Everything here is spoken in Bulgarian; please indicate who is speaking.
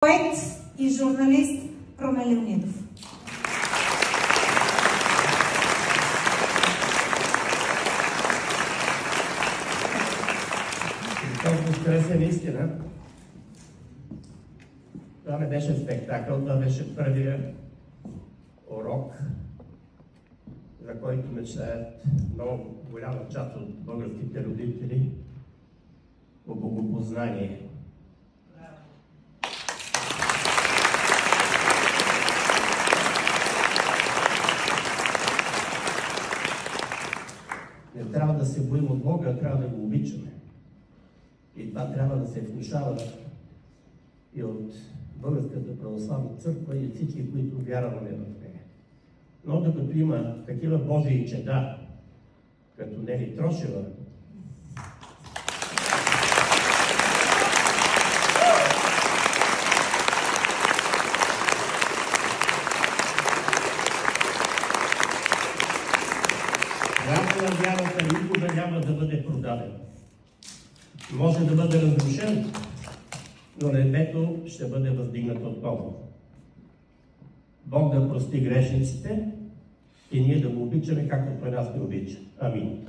Speaker 1: Поет и журналист Румен Леонидов.
Speaker 2: Толкова хареса наистина. Това не беше спектакъл, това беше първия урок, за който мечтаят много голяма част от българските родители по богопознание. Не трябва да се боим от Бога, трябва да го обичаме. И това трябва да се внушава и от Българската православна църква и всички, които вярваме в нея. Но докато има такива Божии чеда, като Нели Трошева, храмът на вярата никога няма да бъде продаден. Може да бъде разрушен, но небето ще бъде въздигнато отново. Бог да прости грешниците и ние да го обичаме, както Той нас ни обича. Амин.